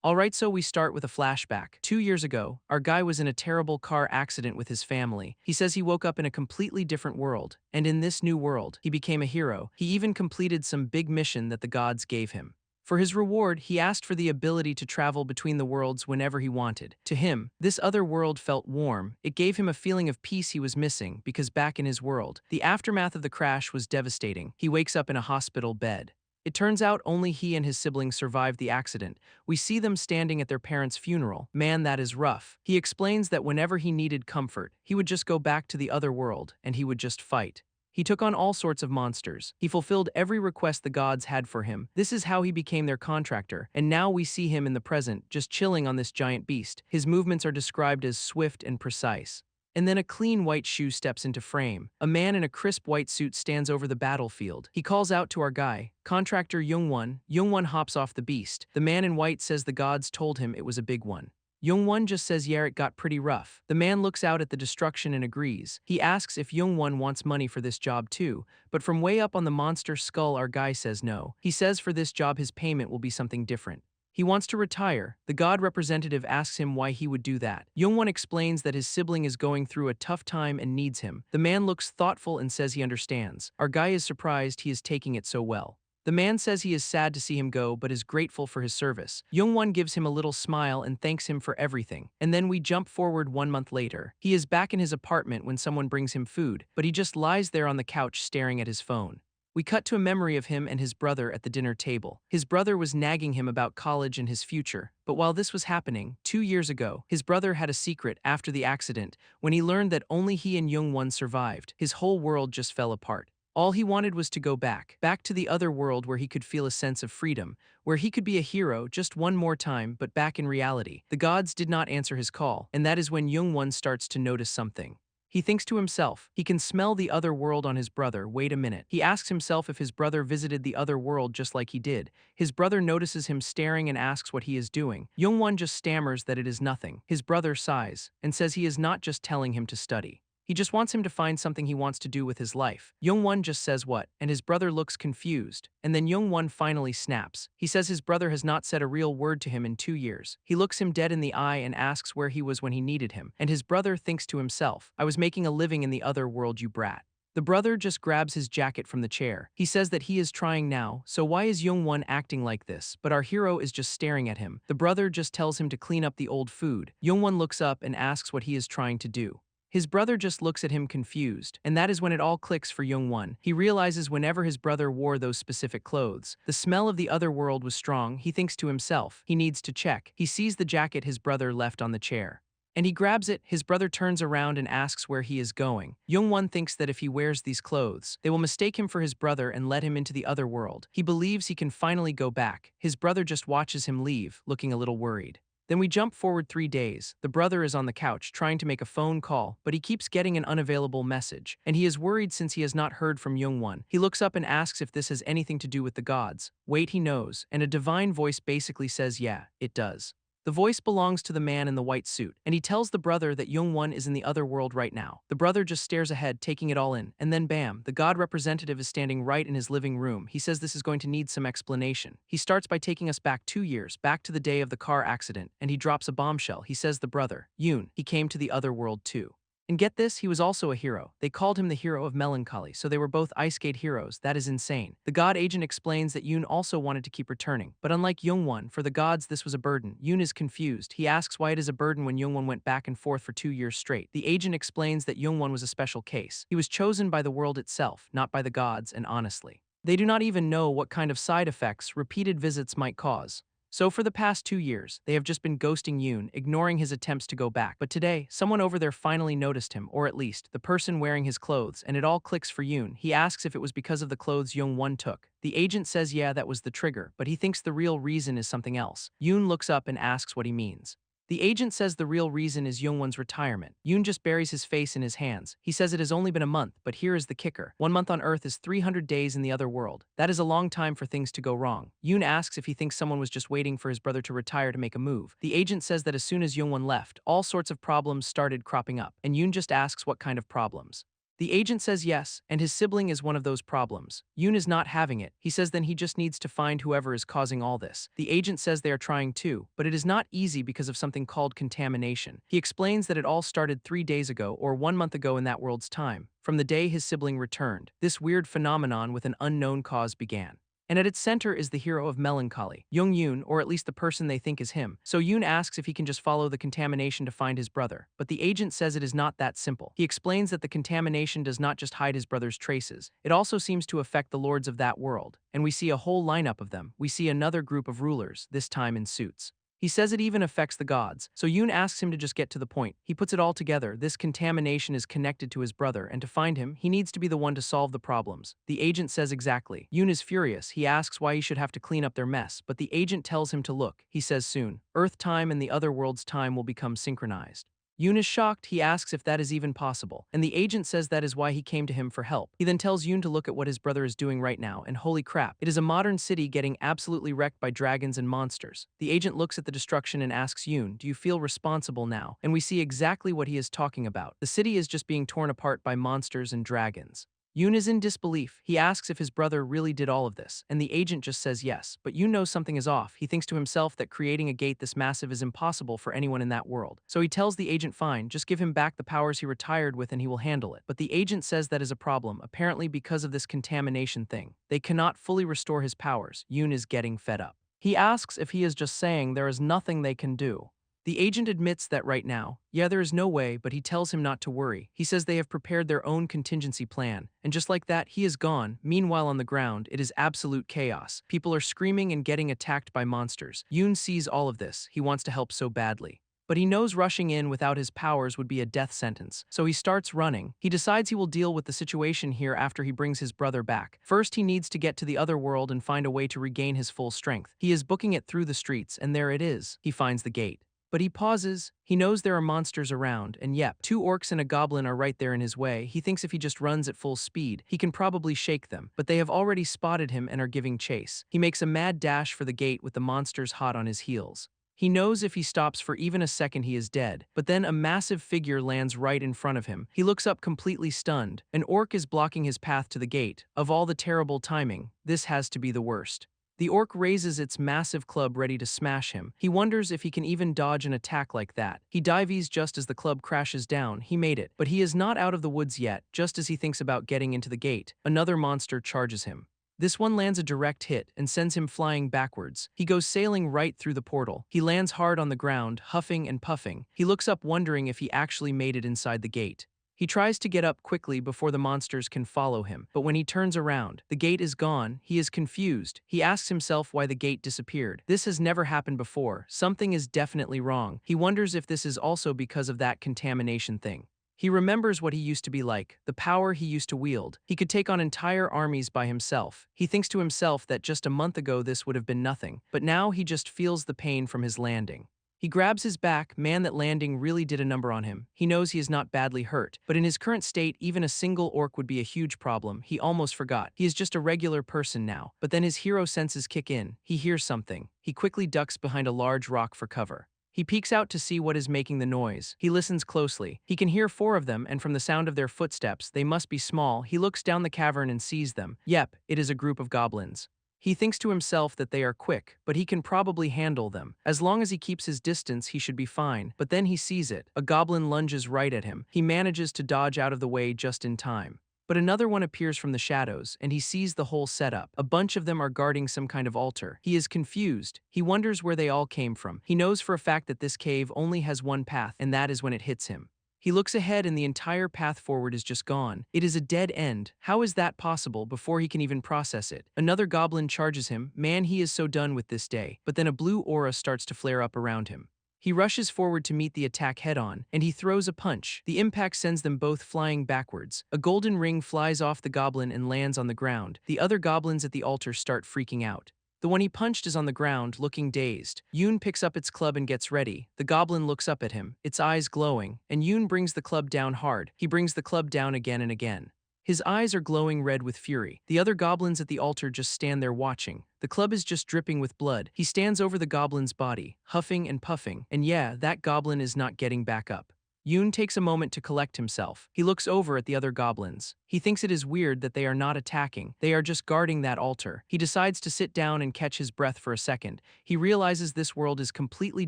Alright, so we start with a flashback. 2 years ago, our guy was in a terrible car accident with his family. He says he woke up in a completely different world, and in this new world, he became a hero. He even completed some big mission that the gods gave him. For his reward, he asked for the ability to travel between the worlds whenever he wanted. To him, this other world felt warm. It gave him a feeling of peace he was missing, because back in his world, the aftermath of the crash was devastating. He wakes up in a hospital bed. It turns out only he and his siblings survived the accident. We see them standing at their parents' funeral. Man, that is rough. He explains that whenever he needed comfort, he would just go back to the other world, and he would just fight. He took on all sorts of monsters. He fulfilled every request the gods had for him. This is how he became their contractor, and now we see him in the present, just chilling on this giant beast. His movements are described as swift and precise. And then a clean white shoe steps into frame. A man in a crisp white suit stands over the battlefield. He calls out to our guy, contractor Youngwon. Youngwon hops off the beast. The man in white says the gods told him it was a big one. Youngwon just says yeah, it got pretty rough. The man looks out at the destruction and agrees. He asks if Youngwon wants money for this job too, but from way up on the monster skull our guy says no. He says for this job his payment will be something different. He wants to retire. The god representative asks him why he would do that. Youngwon explains that his sibling is going through a tough time and needs him. The man looks thoughtful and says he understands. Our guy is surprised he is taking it so well. The man says he is sad to see him go but is grateful for his service. Youngwon gives him a little smile and thanks him for everything. And then we jump forward 1 month later. He is back in his apartment when someone brings him food, but he just lies there on the couch staring at his phone. We cut to a memory of him and his brother at the dinner table. His brother was nagging him about college and his future, but while this was happening, 2 years ago, his brother had a secret after the accident. When he learned that only he and Youngwon survived, his whole world just fell apart. All he wanted was to go back to the other world where he could feel a sense of freedom, where he could be a hero just one more time but back in reality. The gods did not answer his call, and that is when Youngwon starts to notice something. He thinks to himself, he can smell the other world on his brother. Wait a minute. He asks himself if his brother visited the other world just like he did. His brother notices him staring and asks what he is doing. Youngwon just stammers that it is nothing. His brother sighs and says he is not just telling him to study. He just wants him to find something he wants to do with his life. Youngwon just says what, and his brother looks confused. And then Youngwon finally snaps. He says his brother has not said a real word to him in 2 years. He looks him dead in the eye and asks where he was when he needed him. And his brother thinks to himself, I was making a living in the other world, you brat. The brother just grabs his jacket from the chair. He says that he is trying now, so why is Youngwon acting like this? But our hero is just staring at him. The brother just tells him to clean up the old food. Youngwon looks up and asks what he is trying to do. His brother just looks at him confused, and that is when it all clicks for Youngwon. He realizes whenever his brother wore those specific clothes, the smell of the other world was strong. He thinks to himself, he needs to check. He sees the jacket his brother left on the chair, and he grabs it. His brother turns around and asks where he is going. Youngwon thinks that if he wears these clothes, they will mistake him for his brother and let him into the other world. He believes he can finally go back. His brother just watches him leave, looking a little worried. Then we jump forward 3 days. The brother is on the couch trying to make a phone call, but he keeps getting an unavailable message, and he is worried since he has not heard from Youngwon. He looks up and asks if this has anything to do with the gods. Wait, he knows, and a divine voice basically says yeah, it does. The voice belongs to the man in the white suit, and he tells the brother that Youngwon is in the other world right now. The brother just stares ahead, taking it all in, and then bam, the god representative is standing right in his living room. He says this is going to need some explanation. He starts by taking us back 2 years, back to the day of the car accident, and he drops a bombshell. He says the brother, Yoon, he came to the other world too. And get this, he was also a hero. They called him the hero of melancholy, so they were both ice skate heroes. That is insane. The god agent explains that Yoon also wanted to keep returning, but unlike Youngwon, for the gods this was a burden. Yoon is confused. He asks why it is a burden when Youngwon went back and forth for 2 years straight. The agent explains that Youngwon was a special case. He was chosen by the world itself, not by the gods, and honestly, they do not even know what kind of side effects repeated visits might cause. So for the past 2 years, they have just been ghosting Yoon, ignoring his attempts to go back. But today, someone over there finally noticed him, or at least, the person wearing his clothes, and it all clicks for Yoon. He asks if it was because of the clothes Youngwon took. The agent says yeah, that was the trigger, but he thinks the real reason is something else. Yoon looks up and asks what he means. The agent says the real reason is Youngwon's retirement. Yoon just buries his face in his hands. He says it has only been a month, but here is the kicker. 1 month on Earth is 300 days in the other world. That is a long time for things to go wrong. Yoon asks if he thinks someone was just waiting for his brother to retire to make a move. The agent says that as soon as Youngwon left, all sorts of problems started cropping up, and Yoon just asks what kind of problems. The agent says yes, and his sibling is one of those problems. Yoon is not having it. He says then he just needs to find whoever is causing all this. The agent says they are trying too, but it is not easy because of something called contamination. He explains that it all started 3 days ago or 1 month ago in that world's time, from the day his sibling returned. This weird phenomenon with an unknown cause began. And at its center is the hero of melancholy, Young Yoon, or at least the person they think is him. So Yoon asks if he can just follow the contamination to find his brother, but the agent says it is not that simple. He explains that the contamination does not just hide his brother's traces, it also seems to affect the lords of that world, and we see a whole lineup of them. We see another group of rulers, this time in suits. He says it even affects the gods, so Yoon asks him to just get to the point. He puts it all together. This contamination is connected to his brother, and to find him, he needs to be the one to solve the problems. The agent says exactly. Yoon is furious. He asks why he should have to clean up their mess, but the agent tells him to look. He says soon, Earth time and the other world's time will become synchronized. Yoon is shocked. He asks if that is even possible, and the agent says that is why he came to him for help. He then tells Yoon to look at what his brother is doing right now, and holy crap, it is a modern city getting absolutely wrecked by dragons and monsters. The agent looks at the destruction and asks Yoon, do you feel responsible now? And we see exactly what he is talking about. The city is just being torn apart by monsters and dragons. Yoon is in disbelief. He asks if his brother really did all of this, and the agent just says yes, but Yoon knows something is off. He thinks to himself that creating a gate this massive is impossible for anyone in that world. So he tells the agent fine, just give him back the powers he retired with and he will handle it. But the agent says that is a problem, apparently because of this contamination thing. They cannot fully restore his powers. Yoon is getting fed up. He asks if he is just saying there is nothing they can do. The agent admits that right now, yeah, there is no way, but he tells him not to worry. He says they have prepared their own contingency plan, and just like that, he is gone. Meanwhile, on the ground, it is absolute chaos. People are screaming and getting attacked by monsters. Yoon sees all of this. He wants to help so badly. But he knows rushing in without his powers would be a death sentence, so he starts running. He decides he will deal with the situation here after he brings his brother back. First, he needs to get to the other world and find a way to regain his full strength. He is booking it through the streets, and there it is. He finds the gate. But he pauses. He knows there are monsters around, and yep, 2 orcs and a goblin are right there in his way. He thinks if he just runs at full speed, he can probably shake them, but they have already spotted him and are giving chase. He makes a mad dash for the gate with the monsters hot on his heels. He knows if he stops for even a second he is dead, but then a massive figure lands right in front of him. He looks up completely stunned. An orc is blocking his path to the gate. Of all the terrible timing, this has to be the worst. The orc raises its massive club ready to smash him. He wonders if he can even dodge an attack like that. He dives just as the club crashes down. He made it, but he is not out of the woods yet. Just as he thinks about getting into the gate, another monster charges him. This one lands a direct hit and sends him flying backwards. He goes sailing right through the portal. He lands hard on the ground, huffing and puffing. He looks up wondering if he actually made it inside the gate. He tries to get up quickly before the monsters can follow him, but when he turns around, the gate is gone. He is confused. He asks himself why the gate disappeared. This has never happened before. Something is definitely wrong. He wonders if this is also because of that contamination thing. He remembers what he used to be like, the power he used to wield. He could take on entire armies by himself. He thinks to himself that just a month ago this would have been nothing, but now he just feels the pain from his landing. He grabs his back. Man, that landing really did a number on him. He knows he is not badly hurt, but in his current state, even a single orc would be a huge problem. He almost forgot. He is just a regular person now. But then his hero senses kick in. He hears something. He quickly ducks behind a large rock for cover. He peeks out to see what is making the noise. He listens closely. He can hear 4 of them, and from the sound of their footsteps, they must be small. He looks down the cavern and sees them. Yep, it is a group of goblins. He thinks to himself that they are quick, but he can probably handle them. As long as he keeps his distance, he should be fine. But then he sees it. A goblin lunges right at him. He manages to dodge out of the way just in time. But another one appears from the shadows, and he sees the whole setup. A bunch of them are guarding some kind of altar. He is confused. He wonders where they all came from. He knows for a fact that this cave only has one path, and that is when it hits him. He looks ahead and the entire path forward is just gone. It is a dead end. How is that possible? Before he can even process it, another goblin charges him. Man, he is so done with this day. But then a blue aura starts to flare up around him. He rushes forward to meet the attack head-on, and he throws a punch. The impact sends them both flying backwards. A golden ring flies off the goblin and lands on the ground. The other goblins at the altar start freaking out. The one he punched is on the ground, looking dazed. Yoon picks up its club and gets ready. The goblin looks up at him, its eyes glowing, and Yoon brings the club down hard. He brings the club down again and again. His eyes are glowing red with fury. The other goblins at the altar just stand there watching. The club is just dripping with blood. He stands over the goblin's body, huffing and puffing, and yeah, that goblin is not getting back up. Yoon takes a moment to collect himself. He looks over at the other goblins. He thinks it is weird that they are not attacking. They are just guarding that altar. He decides to sit down and catch his breath for a second. He realizes this world is completely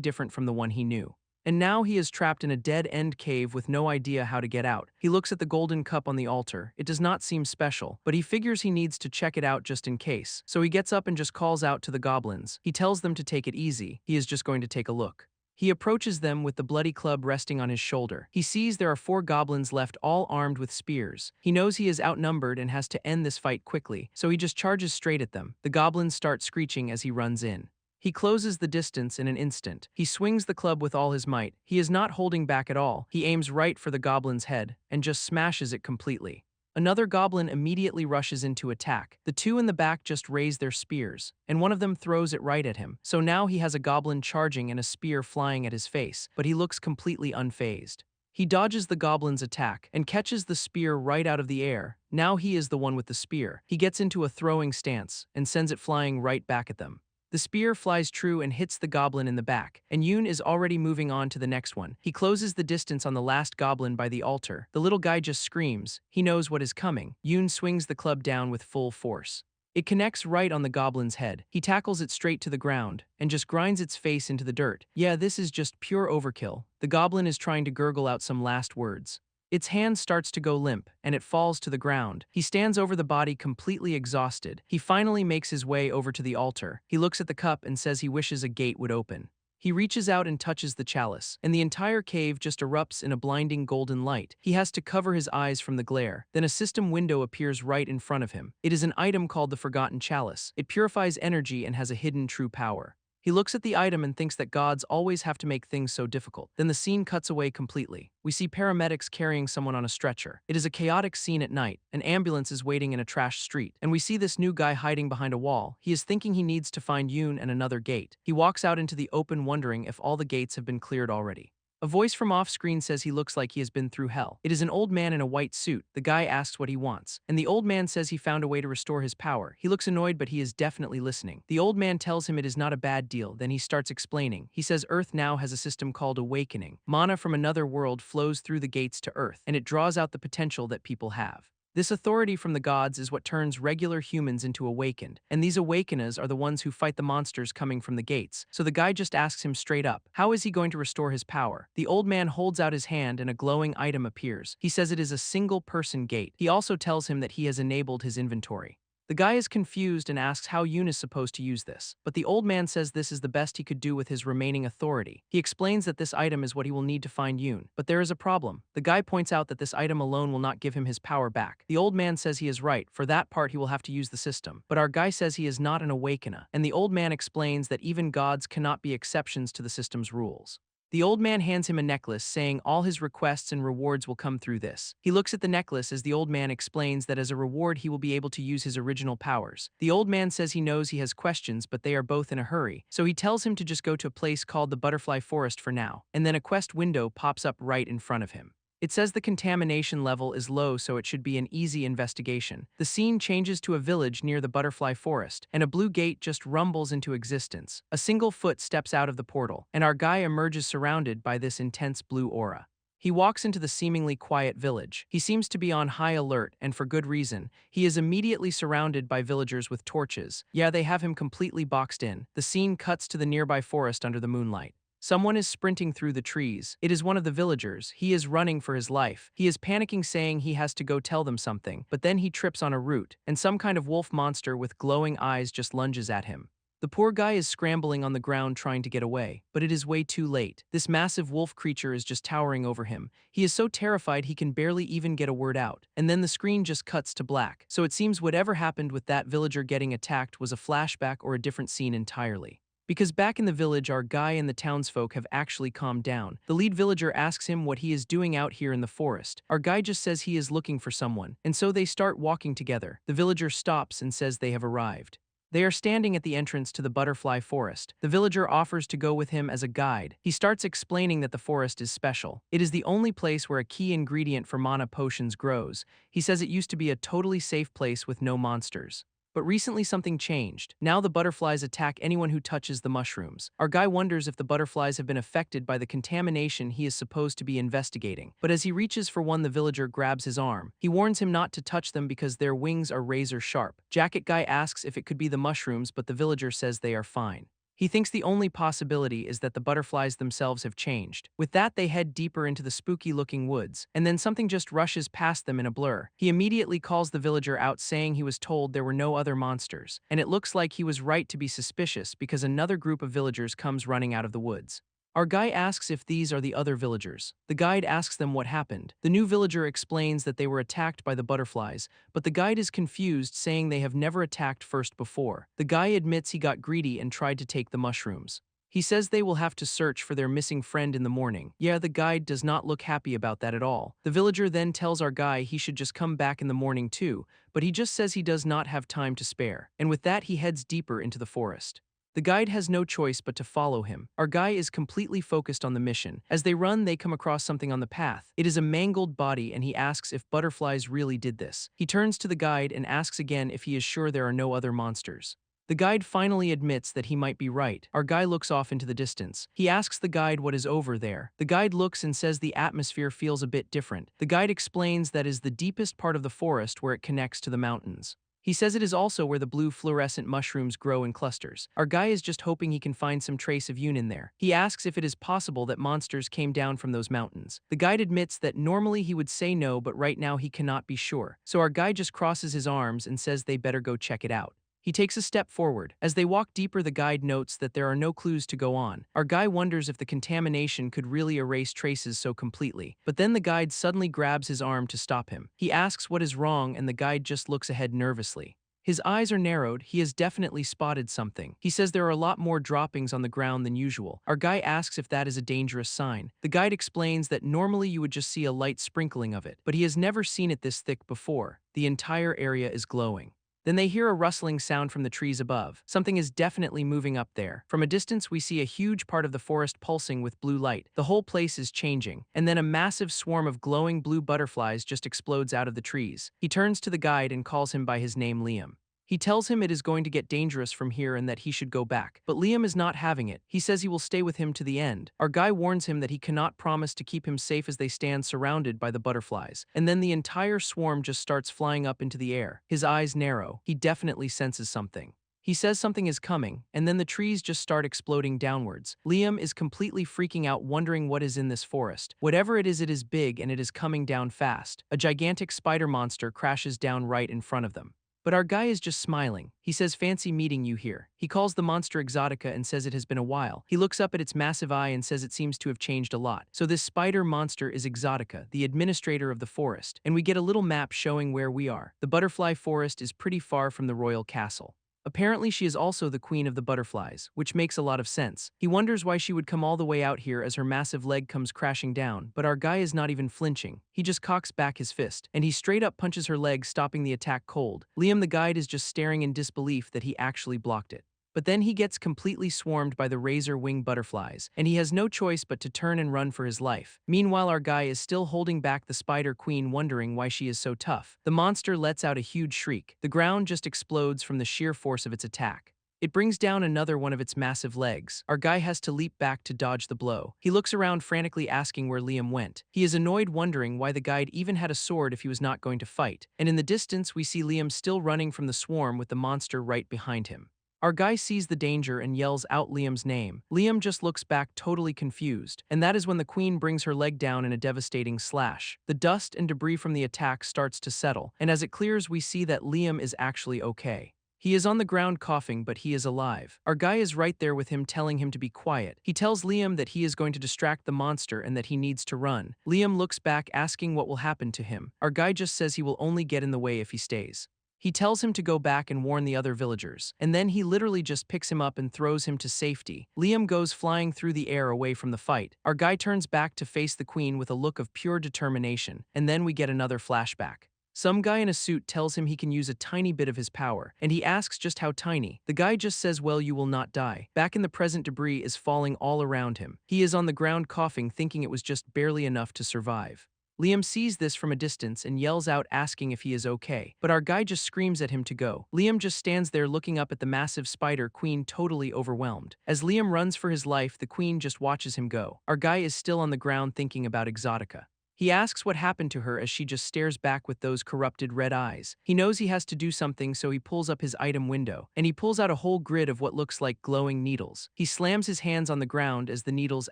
different from the one he knew. And now he is trapped in a dead-end cave with no idea how to get out. He looks at the golden cup on the altar. It does not seem special, but he figures he needs to check it out just in case. So he gets up and just calls out to the goblins. He tells them to take it easy. He is just going to take a look. He approaches them with the bloody club resting on his shoulder. He sees there are 4 goblins left, all armed with spears. He knows he is outnumbered and has to end this fight quickly, so he just charges straight at them. The goblins start screeching as he runs in. He closes the distance in an instant. He swings the club with all his might. He is not holding back at all. He aims right for the goblin's head and just smashes it completely. Another goblin immediately rushes in to attack. The 2 in the back just raise their spears, and one of them throws it right at him. So now he has a goblin charging and a spear flying at his face, but he looks completely unfazed. He dodges the goblin's attack and catches the spear right out of the air. Now he is the one with the spear. He gets into a throwing stance and sends it flying right back at them. The spear flies true and hits the goblin in the back, and Yoon is already moving on to the next one. He closes the distance on the last goblin by the altar. The little guy just screams. He knows what is coming. Yoon swings the club down with full force. It connects right on the goblin's head. He tackles it straight to the ground and just grinds its face into the dirt. Yeah, this is just pure overkill. The goblin is trying to gurgle out some last words. Its hand starts to go limp, and it falls to the ground. He stands over the body completely exhausted. He finally makes his way over to the altar. He looks at the cup and says he wishes a gate would open. He reaches out and touches the chalice, and the entire cave just erupts in a blinding golden light. He has to cover his eyes from the glare. Then a system window appears right in front of him. It is an item called the Forgotten Chalice. It purifies energy and has a hidden true power. He looks at the item and thinks that gods always have to make things so difficult. Then the scene cuts away completely. We see paramedics carrying someone on a stretcher. It is a chaotic scene at night. An ambulance is waiting in a trash street, and we see this new guy hiding behind a wall. He is thinking he needs to find Yoon and another gate. He walks out into the open wondering if all the gates have been cleared already. A voice from off-screen says he looks like he has been through hell. It is an old man in a white suit. The guy asks what he wants, and the old man says he found a way to restore his power. He looks annoyed, but he is definitely listening. The old man tells him it is not a bad deal. Then he starts explaining. He says Earth now has a system called awakening. Mana from another world flows through the gates to Earth, and it draws out the potential that people have. This authority from the gods is what turns regular humans into awakened, and these awakeners are the ones who fight the monsters coming from the gates. So the guy just asks him straight up, how is he going to restore his power? The old man holds out his hand and a glowing item appears. He says it is a single-person gate. He also tells him that he has enabled his inventory. The guy is confused and asks how Yoon is supposed to use this, but the old man says this is the best he could do with his remaining authority. He explains that this item is what he will need to find Yoon, but there is a problem. The guy points out that this item alone will not give him his power back. The old man says he is right. For that part, he will have to use the system, but our guy says he is not an awakener, and the old man explains that even gods cannot be exceptions to the system's rules. The old man hands him a necklace, saying all his requests and rewards will come through this. He looks at the necklace as the old man explains that as a reward he will be able to use his original powers. The old man says he knows he has questions, but they are both in a hurry, so he tells him to just go to a place called the Butterfly Forest for now, and then a quest window pops up right in front of him. It says the contamination level is low, so it should be an easy investigation. The scene changes to a village near the Butterfly Forest, and a blue gate just rumbles into existence. A single foot steps out of the portal, and our guy emerges surrounded by this intense blue aura. He walks into the seemingly quiet village. He seems to be on high alert, and for good reason. He is immediately surrounded by villagers with torches. Yeah, they have him completely boxed in. The scene cuts to the nearby forest under the moonlight. Someone is sprinting through the trees. It is one of the villagers. He is running for his life. He is panicking, saying he has to go tell them something, but then he trips on a root, and some kind of wolf monster with glowing eyes just lunges at him. The poor guy is scrambling on the ground trying to get away, but it is way too late. This massive wolf creature is just towering over him. He is so terrified he can barely even get a word out. And then the screen just cuts to black. So it seems whatever happened with that villager getting attacked was a flashback or a different scene entirely. Because back in the village, our guy and the townsfolk have actually calmed down. The lead villager asks him what he is doing out here in the forest. Our guy just says he is looking for someone, and so they start walking together. The villager stops and says they have arrived. They are standing at the entrance to the Butterfly Forest. The villager offers to go with him as a guide. He starts explaining that the forest is special. It is the only place where a key ingredient for mana potions grows. He says it used to be a totally safe place with no monsters. But recently something changed. Now the butterflies attack anyone who touches the mushrooms. Our guy wonders if the butterflies have been affected by the contamination he is supposed to be investigating. But as he reaches for one, the villager grabs his arm. He warns him not to touch them because their wings are razor sharp. Jacket guy asks if it could be the mushrooms, but the villager says they are fine. He thinks the only possibility is that the butterflies themselves have changed. With that, they head deeper into the spooky-looking woods, and then something just rushes past them in a blur. He immediately calls the villager out, saying he was told there were no other monsters, and it looks like he was right to be suspicious because another group of villagers comes running out of the woods. Our guy asks if these are the other villagers. The guide asks them what happened. The new villager explains that they were attacked by the butterflies, but the guide is confused, saying they have never attacked first before. The guy admits he got greedy and tried to take the mushrooms. He says they will have to search for their missing friend in the morning. Yeah, the guide does not look happy about that at all. The villager then tells our guy he should just come back in the morning too, but he just says he does not have time to spare. And with that, he heads deeper into the forest. The guide has no choice but to follow him. Our guy is completely focused on the mission. As they run, they come across something on the path. It is a mangled body, and he asks if butterflies really did this. He turns to the guide and asks again if he is sure there are no other monsters. The guide finally admits that he might be right. Our guy looks off into the distance. He asks the guide what is over there. The guide looks and says the atmosphere feels a bit different. The guide explains that is the deepest part of the forest where it connects to the mountains. He says it is also where the blue fluorescent mushrooms grow in clusters. Our guy is just hoping he can find some trace of Yoon in there. He asks if it is possible that monsters came down from those mountains. The guide admits that normally he would say no, but right now he cannot be sure. So our guy just crosses his arms and says they better go check it out. He takes a step forward. As they walk deeper, the guide notes that there are no clues to go on. Our guy wonders if the contamination could really erase traces so completely. But then the guide suddenly grabs his arm to stop him. He asks what is wrong, and the guide just looks ahead nervously. His eyes are narrowed. He has definitely spotted something. He says there are a lot more droppings on the ground than usual. Our guy asks if that is a dangerous sign. The guide explains that normally you would just see a light sprinkling of it, but he has never seen it this thick before. The entire area is glowing. Then they hear a rustling sound from the trees above. Something is definitely moving up there. From a distance, we see a huge part of the forest pulsing with blue light. The whole place is changing. And then a massive swarm of glowing blue butterflies just explodes out of the trees. He turns to the guide and calls him by his name, Liam. He tells him it is going to get dangerous from here and that he should go back. But Liam is not having it. He says he will stay with him to the end. Our guy warns him that he cannot promise to keep him safe as they stand surrounded by the butterflies. And then the entire swarm just starts flying up into the air. His eyes narrow. He definitely senses something. He says something is coming, and then the trees just start exploding downwards. Liam is completely freaking out, wondering what is in this forest. Whatever it is big and it is coming down fast. A gigantic spider monster crashes down right in front of them. But our guy is just smiling. He says, "Fancy meeting you here." He calls the monster Exotica and says it has been a while. He looks up at its massive eye and says it seems to have changed a lot. So this spider monster is Exotica, the administrator of the forest, and we get a little map showing where we are. The butterfly forest is pretty far from the royal castle. Apparently she is also the queen of the butterflies, which makes a lot of sense. He wonders why she would come all the way out here as her massive leg comes crashing down, but our guy is not even flinching. He just cocks back his fist, and he straight up punches her leg, stopping the attack cold. Liam the guide is just staring in disbelief that he actually blocked it. But then he gets completely swarmed by the razor-wing butterflies, and he has no choice but to turn and run for his life. Meanwhile, our guy is still holding back the spider queen, wondering why she is so tough. The monster lets out a huge shriek. The ground just explodes from the sheer force of its attack. It brings down another one of its massive legs. Our guy has to leap back to dodge the blow. He looks around frantically, asking where Liam went. He is annoyed, wondering why the guide even had a sword if he was not going to fight. And in the distance, we see Liam still running from the swarm with the monster right behind him. Our guy sees the danger and yells out Liam's name. Liam just looks back, totally confused, and that is when the queen brings her leg down in a devastating slash. The dust and debris from the attack starts to settle, and as it clears, we see that Liam is actually okay. He is on the ground coughing, but he is alive. Our guy is right there with him, telling him to be quiet. He tells Liam that he is going to distract the monster and that he needs to run. Liam looks back, asking what will happen to him. Our guy just says he will only get in the way if he stays. He tells him to go back and warn the other villagers, and then he literally just picks him up and throws him to safety. Liam goes flying through the air away from the fight. Our guy turns back to face the queen with a look of pure determination, and then we get another flashback. Some guy in a suit tells him he can use a tiny bit of his power, and he asks just how tiny. The guy just says, "Well, you will not die." Back in the present, debris is falling all around him. He is on the ground coughing, thinking it was just barely enough to survive. Liam sees this from a distance and yells out asking if he is okay, but our guy just screams at him to go. Liam just stands there looking up at the massive spider queen, totally overwhelmed. As Liam runs for his life, the queen just watches him go. Our guy is still on the ground thinking about Exotica. He asks what happened to her as she just stares back with those corrupted red eyes. He knows he has to do something, so he pulls up his item window, and he pulls out a whole grid of what looks like glowing needles. He slams his hands on the ground as the needles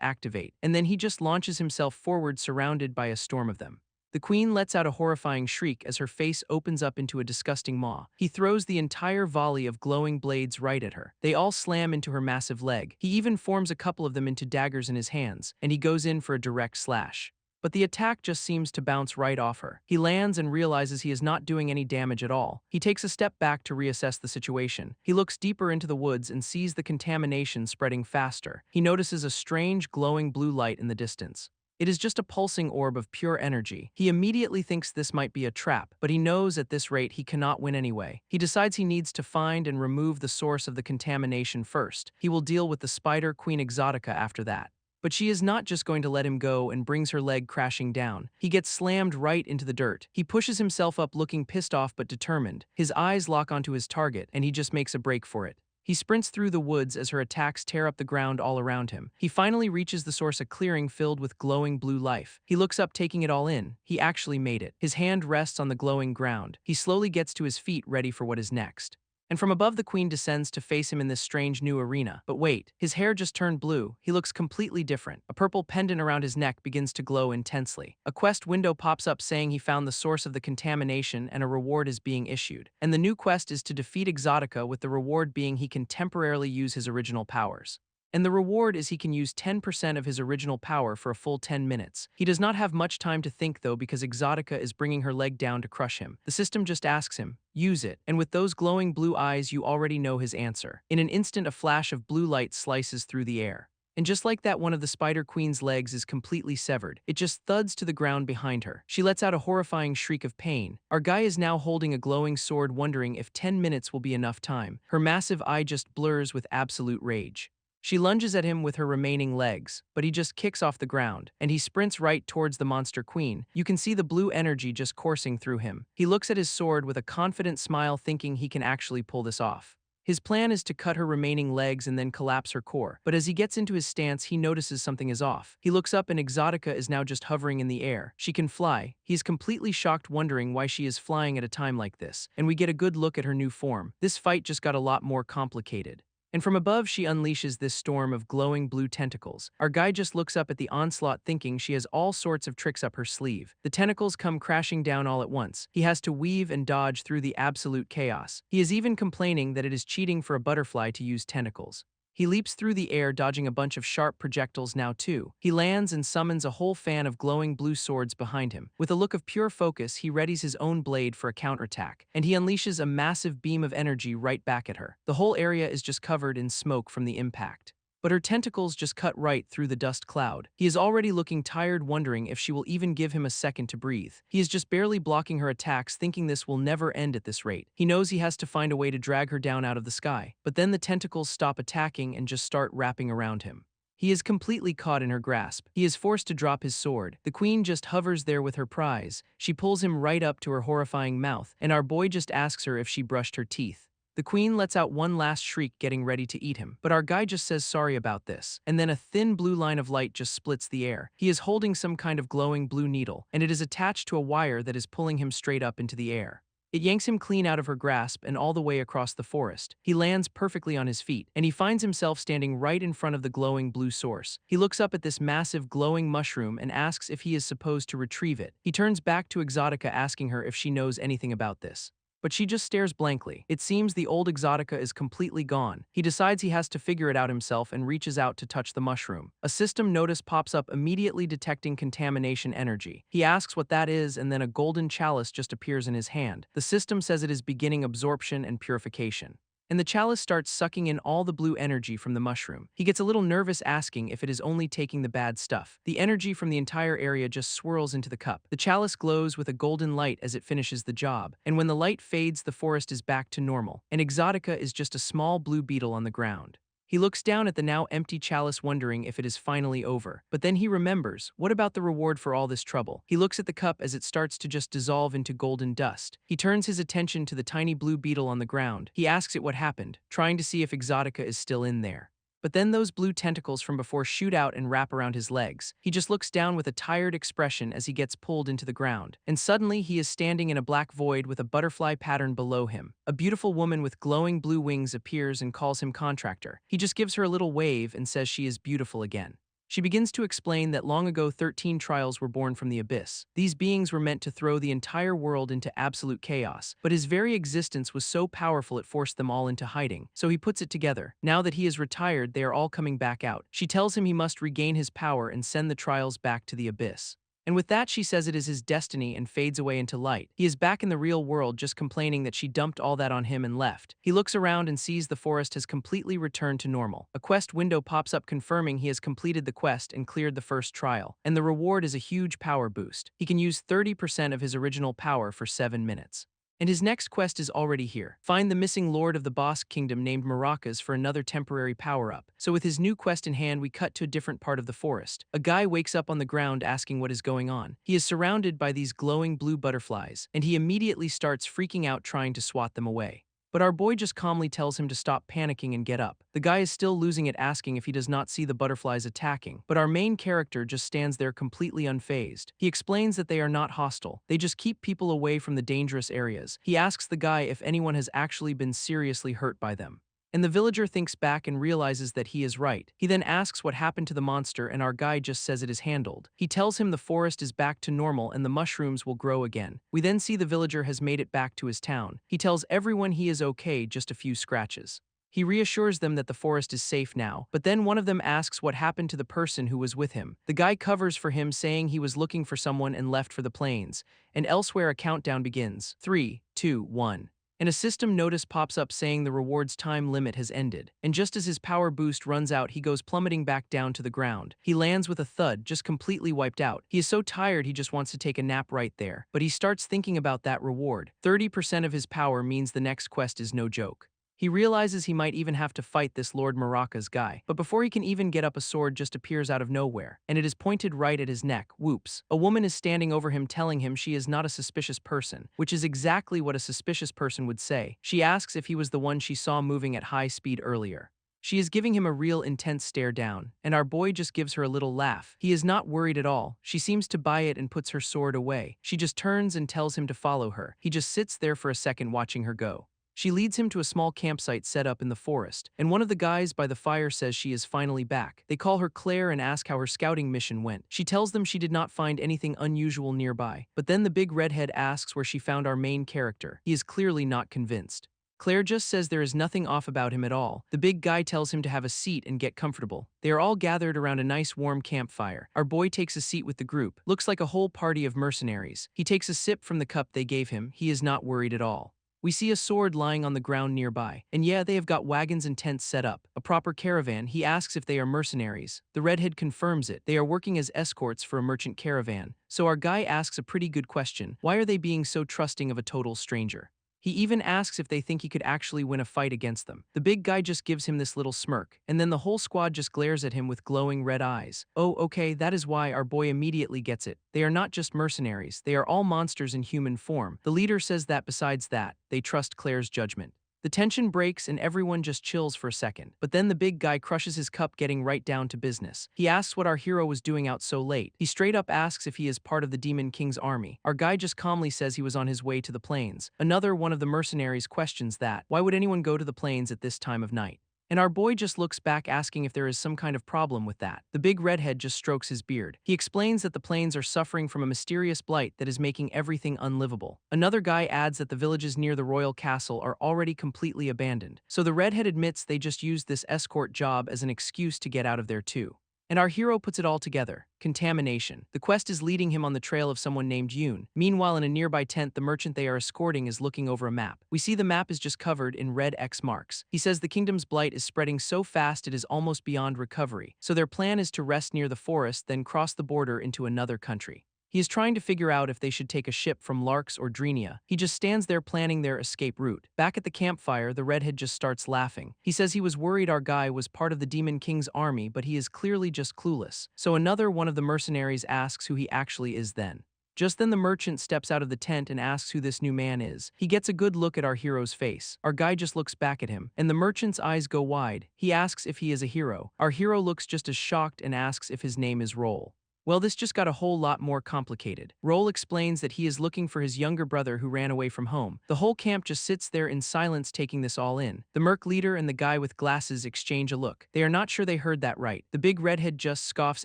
activate, and then he just launches himself forward surrounded by a storm of them. The queen lets out a horrifying shriek as her face opens up into a disgusting maw. He throws the entire volley of glowing blades right at her. They all slam into her massive leg. He even forms a couple of them into daggers in his hands, and he goes in for a direct slash. But the attack just seems to bounce right off her. He lands and realizes he is not doing any damage at all. He takes a step back to reassess the situation. He looks deeper into the woods and sees the contamination spreading faster. He notices a strange glowing blue light in the distance. It is just a pulsing orb of pure energy. He immediately thinks this might be a trap, but he knows at this rate he cannot win anyway. He decides he needs to find and remove the source of the contamination first. He will deal with the spider queen Exotica after that. But she is not just going to let him go and brings her leg crashing down. He gets slammed right into the dirt. He pushes himself up looking pissed off but determined. His eyes lock onto his target, and he just makes a break for it. He sprints through the woods as her attacks tear up the ground all around him. He finally reaches the source, a clearing filled with glowing blue life. He looks up, taking it all in. He actually made it. His hand rests on the glowing ground. He slowly gets to his feet, ready for what is next. And from above, the queen descends to face him in this strange new arena. But wait, his hair just turned blue. He looks completely different. A purple pendant around his neck begins to glow intensely. A quest window pops up saying he found the source of the contamination and a reward is being issued. And the new quest is to defeat Exotica, with the reward being he can temporarily use his original powers. And the reward is he can use 10% of his original power for a full 10 minutes. He does not have much time to think though, because Exotica is bringing her leg down to crush him. The system just asks him, use it, and with those glowing blue eyes you already know his answer. In an instant, a flash of blue light slices through the air. And just like that, one of the Spider Queen's legs is completely severed. It just thuds to the ground behind her. She lets out a horrifying shriek of pain. Our guy is now holding a glowing sword, wondering if 10 minutes will be enough time. Her massive eye just blurs with absolute rage. She lunges at him with her remaining legs, but he just kicks off the ground, and he sprints right towards the monster queen. You can see the blue energy just coursing through him. He looks at his sword with a confident smile, thinking he can actually pull this off. His plan is to cut her remaining legs and then collapse her core, but as he gets into his stance, he notices something is off. He looks up and Exotica is now just hovering in the air. She can fly. He is completely shocked, wondering why she is flying at a time like this, and we get a good look at her new form. This fight just got a lot more complicated. And from above, she unleashes this storm of glowing blue tentacles. Our guy just looks up at the onslaught, thinking she has all sorts of tricks up her sleeve. The tentacles come crashing down all at once. He has to weave and dodge through the absolute chaos. He is even complaining that it is cheating for a butterfly to use tentacles. He leaps through the air, dodging a bunch of sharp projectiles now too. He lands and summons a whole fan of glowing blue swords behind him. With a look of pure focus, he readies his own blade for a counterattack, and he unleashes a massive beam of energy right back at her. The whole area is just covered in smoke from the impact. But her tentacles just cut right through the dust cloud. He is already looking tired, wondering if she will even give him a second to breathe. He is just barely blocking her attacks, thinking this will never end at this rate. He knows he has to find a way to drag her down out of the sky. But then the tentacles stop attacking and just start wrapping around him. He is completely caught in her grasp. He is forced to drop his sword. The queen just hovers there with her prize. She pulls him right up to her horrifying mouth, and our boy just asks her if she brushed her teeth. The queen lets out one last shriek, getting ready to eat him, but our guy just says sorry about this, and then a thin blue line of light just splits the air. He is holding some kind of glowing blue needle, and it is attached to a wire that is pulling him straight up into the air. It yanks him clean out of her grasp and all the way across the forest. He lands perfectly on his feet, and he finds himself standing right in front of the glowing blue source. He looks up at this massive glowing mushroom and asks if he is supposed to retrieve it. He turns back to Exotica, asking her if she knows anything about this. But she just stares blankly. It seems the old Exotica is completely gone. He decides he has to figure it out himself and reaches out to touch the mushroom. A system notice pops up, immediately detecting contamination energy. He asks what that is, and then a golden chalice just appears in his hand. The system says it is beginning absorption and purification. And the chalice starts sucking in all the blue energy from the mushroom. He gets a little nervous, asking if it is only taking the bad stuff. The energy from the entire area just swirls into the cup. The chalice glows with a golden light as it finishes the job, and when the light fades, the forest is back to normal, and Exotica is just a small blue beetle on the ground. He looks down at the now empty chalice wondering if it is finally over. But then he remembers, what about the reward for all this trouble? He looks at the cup as it starts to just dissolve into golden dust. He turns his attention to the tiny blue beetle on the ground. He asks it what happened, trying to see if Exotica is still in there. But then those blue tentacles from before shoot out and wrap around his legs. He just looks down with a tired expression as he gets pulled into the ground. And suddenly he is standing in a black void with a butterfly pattern below him. A beautiful woman with glowing blue wings appears and calls him contractor. He just gives her a little wave and says she is beautiful again. She begins to explain that long ago 13 trials were born from the abyss. These beings were meant to throw the entire world into absolute chaos, but his very existence was so powerful it forced them all into hiding. So he puts it together. Now that he is retired, they are all coming back out. She tells him he must regain his power and send the trials back to the abyss. And with that, she says it is his destiny and fades away into light. He is back in the real world, just complaining that she dumped all that on him and left. He looks around and sees the forest has completely returned to normal. A quest window pops up confirming he has completed the quest and cleared the first trial. And the reward is a huge power boost. He can use 30% of his original power for 7 minutes. And his next quest is already here. Find the missing lord of the boss kingdom named Maracas for another temporary power-up. So with his new quest in hand, we cut to a different part of the forest. A guy wakes up on the ground asking what is going on. He is surrounded by these glowing blue butterflies, and he immediately starts freaking out trying to swat them away. But our boy just calmly tells him to stop panicking and get up. The guy is still losing it, asking if he does not see the butterflies attacking, but our main character just stands there completely unfazed. He explains that they are not hostile, they just keep people away from the dangerous areas. He asks the guy if anyone has actually been seriously hurt by them. And the villager thinks back and realizes that he is right. He then asks what happened to the monster, and our guy just says it is handled. He tells him the forest is back to normal and the mushrooms will grow again. We then see the villager has made it back to his town. He tells everyone he is okay, just a few scratches. He reassures them that the forest is safe now, but then one of them asks what happened to the person who was with him. The guy covers for him, saying he was looking for someone and left for the plains. And elsewhere a countdown begins. 3, 2, 1. And a system notice pops up saying the reward's time limit has ended. And just as his power boost runs out, he goes plummeting back down to the ground. He lands with a thud, just completely wiped out. He is so tired he just wants to take a nap right there. But he starts thinking about that reward. 30% of his power means the next quest is no joke. He realizes he might even have to fight this Lord Maracas guy, but before he can even get up, a sword just appears out of nowhere, and it is pointed right at his neck. Whoops. A woman is standing over him, telling him she is not a suspicious person, which is exactly what a suspicious person would say. She asks if he was the one she saw moving at high speed earlier. She is giving him a real intense stare down, and our boy just gives her a little laugh. He is not worried at all. She seems to buy it and puts her sword away. She just turns and tells him to follow her. He just sits there for a second watching her go. She leads him to a small campsite set up in the forest, and one of the guys by the fire says she is finally back. They call her Claire and ask how her scouting mission went. She tells them she did not find anything unusual nearby, but then the big redhead asks where she found our main character. He is clearly not convinced. Claire just says there is nothing off about him at all. The big guy tells him to have a seat and get comfortable. They are all gathered around a nice warm campfire. Our boy takes a seat with the group. Looks like a whole party of mercenaries. He takes a sip from the cup they gave him. He is not worried at all. We see a sword lying on the ground nearby. And yeah, they have got wagons and tents set up. A proper caravan. He asks if they are mercenaries. The redhead confirms it. They are working as escorts for a merchant caravan. So our guy asks a pretty good question. Why are they being so trusting of a total stranger? He even asks if they think he could actually win a fight against them. The big guy just gives him this little smirk, and then the whole squad just glares at him with glowing red eyes. Oh, okay, that is why our boy immediately gets it. They are not just mercenaries, they are all monsters in human form. The leader says that besides that, they trust Claire's judgment. The tension breaks and everyone just chills for a second. But then the big guy crushes his cup, getting right down to business. He asks what our hero was doing out so late. He straight up asks if he is part of the Demon King's army. Our guy just calmly says he was on his way to the plains. Another one of the mercenaries questions that. Why would anyone go to the plains at this time of night? And our boy just looks back, asking if there is some kind of problem with that. The big redhead just strokes his beard. He explains that the plains are suffering from a mysterious blight that is making everything unlivable. Another guy adds that the villages near the royal castle are already completely abandoned. So the redhead admits they just used this escort job as an excuse to get out of there too. And our hero puts it all together. Contamination. The quest is leading him on the trail of someone named Yoon. Meanwhile, in a nearby tent, the merchant they are escorting is looking over a map. We see the map is just covered in red X marks. He says the kingdom's blight is spreading so fast it is almost beyond recovery. So their plan is to rest near the forest, then cross the border into another country. He is trying to figure out if they should take a ship from Larks or Drenia. He just stands there planning their escape route. Back at the campfire, the redhead just starts laughing. He says he was worried our guy was part of the Demon King's army, but he is clearly just clueless. So another one of the mercenaries asks who he actually is then. Just then the merchant steps out of the tent and asks who this new man is. He gets a good look at our hero's face. Our guy just looks back at him, and the merchant's eyes go wide. He asks if he is a hero. Our hero looks just as shocked and asks if his name is Roll. Well, this just got a whole lot more complicated. Roll explains that he is looking for his younger brother who ran away from home. The whole camp just sits there in silence taking this all in. The merc leader and the guy with glasses exchange a look. They are not sure they heard that right. The big redhead just scoffs,